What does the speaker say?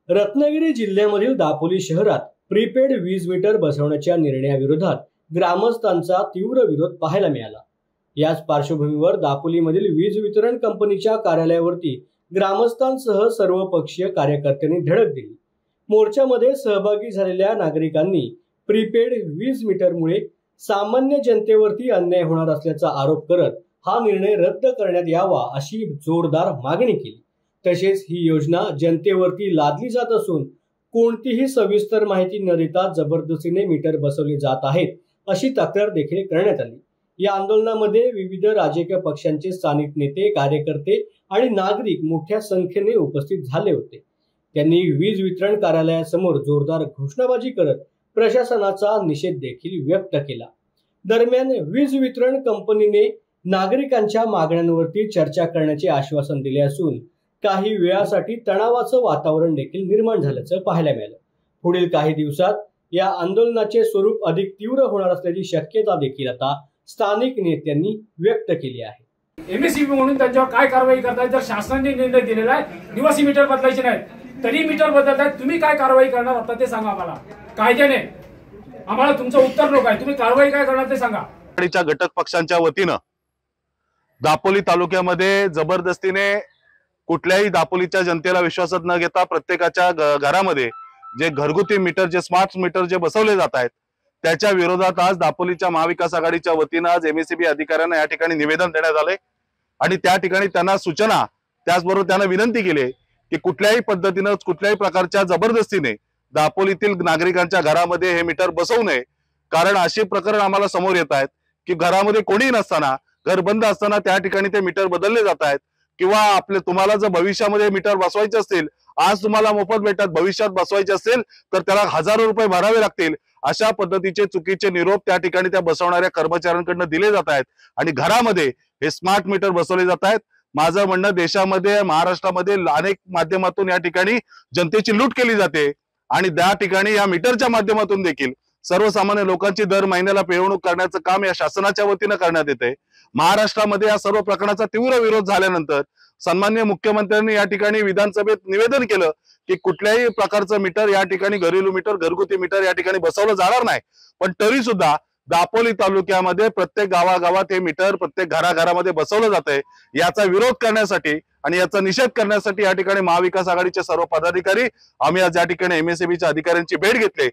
रत्नागिरी जिल्ह्यामधील दापोली शहरात प्रीपेड वीज मीटर बसवण्याच्या निर्णयाविरोधात ग्रामस्थांचा तीव्र विरोध पाहायला मिळाला। याच पार्श्वभूमीवर दापोलीमधील वीज वितरण कंपनीच्या कार्यालयावरती ग्रामस्थांसह सर्वपक्षीय कार्यकर्त्यांनी धडक दिली। मोर्चामध्ये सहभागी झालेल्या नागरिकांनी प्रीपेड वीज मीटरमुळे सामान्य जनतेवरती अन्याय होणार असल्याचा आरोप करत हा निर्णय रद्द करण्यात यावा अशी जोरदार मागणी केली। तसेच ही योजना जनतेवरती लादली जात असून कोणतीही सविस्तर माहिती न देता जबरदस्तीने मीटर बसवले जात आहेत अशी तक्रार देखील करण्यात आली। या आंदोलनामध्ये विविध राजकीय पक्षांचे स्थानिक नेते, कार्यकर्ते आणि नागरिक मोठ्या संख्येने उपस्थित झाले होते। त्यांनी वीज वितरण कार्यालयासमोर जोरदार घोषणाबाजी करत प्रशासनाचा निषेध देखील व्यक्त केला। दरम्यान वीज वितरण कंपनीने नागरिकांच्या मागण्यांवरती चर्चा करण्याचे आश्वासन दिले असून काही वेळासाठी तणावाचं वातावरण देखील निर्माण झाल्याचं पाहायला मिळालं। पुढील काही दिवसात या आंदोलनाचे स्वरूप अधिक तीव्र होणार असल्याची शक्यता देखील आता स्थानिक नेत्यांनी व्यक्त केली आहे। एमएससीबी म्हणून त्यांच्यावर काय कारवाई करताय? जर शासनाने निर्णय दिलेला आहे निवासी मीटर बदलायचे नाही तरी मीटर बदलताय, तुम्ही काय कारवाई करणार आता ते सांगा आम्हाला। कायद्याने आम्हाला तुमचं उत्तर नको आहे, तुम्ही कारवाई काय करणार ते सांगा। घटक पक्षांच्या वतीनं दापोली तालुक्यामध्ये जबरदस्तीने कुठल्याही दापोलीच्या जनतेला विश्वासात न घेता प्रत्येकाच्या घरामध्ये जे घरगुती मीटर, जे स्मार्ट मीटर जे बसवले जात आहेत त्याच्या विरोधात आज दापोलीच्या महाविकास आघाडीच्या वतीनं आज एमएससीबी अधिकाऱ्यांना या ठिकाणी निवेदन देण्यात आले आणि त्या ठिकाणी त्यांना सूचना, त्याचबरोबर त्यांना विनंती केली की कुठल्याही पद्धतीनं, कुठल्याही प्रकारच्या जबरदस्तीने दापोलीतील नागरिकांच्या घरामध्ये हे मीटर बसवू नये। कारण अशी प्रकरण आम्हाला समोर येत आहेत की घरामध्ये कोणी नसताना, घर बंद असताना त्या ठिकाणी ते मीटर बदलले जात आहेत किंवा तुम्हाला जर भविष्यामध्ये मीटर बसवायचे असतील, आज तुम्हाला मोफत भेटतात, भविष्यात बसवायचे असेल तर त्याला हजारो रुपये भरावे लागतील। अशा पद्धतीचे चुकीचे निरोप त्या ठिकाणी त्या बसवणाऱ्या कर्मचाऱ्यांकडून दिले जात आहेत आणि घरामध्ये हे स्मार्ट मीटर बसवले जात आहेत। माझं म्हणणं, देशामध्ये, महाराष्ट्रामध्ये अनेक माध्यमातून या ठिकाणी जनतेची लूट केली जाते आणि त्या ठिकाणी या मीटरच्या माध्यमातून देखील सर्वसामान्य लोकांची दर महिन्याला पिळवणूक करण्याचं काम या शासनाच्या वतीनं करण्यात येते। महाराष्ट्रामध्ये या सर्व प्रकरणाचा तीव्र विरोध झाल्यानंतर सन्माननीय मुख्यमंत्र्यांनी या ठिकाणी विधानसभेत निवेदन केलं की कुठल्याही प्रकारचं मीटर या ठिकाणी, घरेलू मीटर, घरगुती मीटर या ठिकाणी बसवलं जाणार नाही। पण तरी सुद्धा दापोली तालुक्यामध्ये प्रत्येक गावागावात हे मीटर प्रत्येक घराघरामध्ये बसवलं जातंय। याचा विरोध करण्यासाठी आणि याचा निषेध करण्यासाठी या ठिकाणी महाविकास आघाडीचे सर्व पदाधिकारी आम्ही आज या ठिकाणी एमएससीबीच्या अधिकाऱ्यांची भेट घेतली।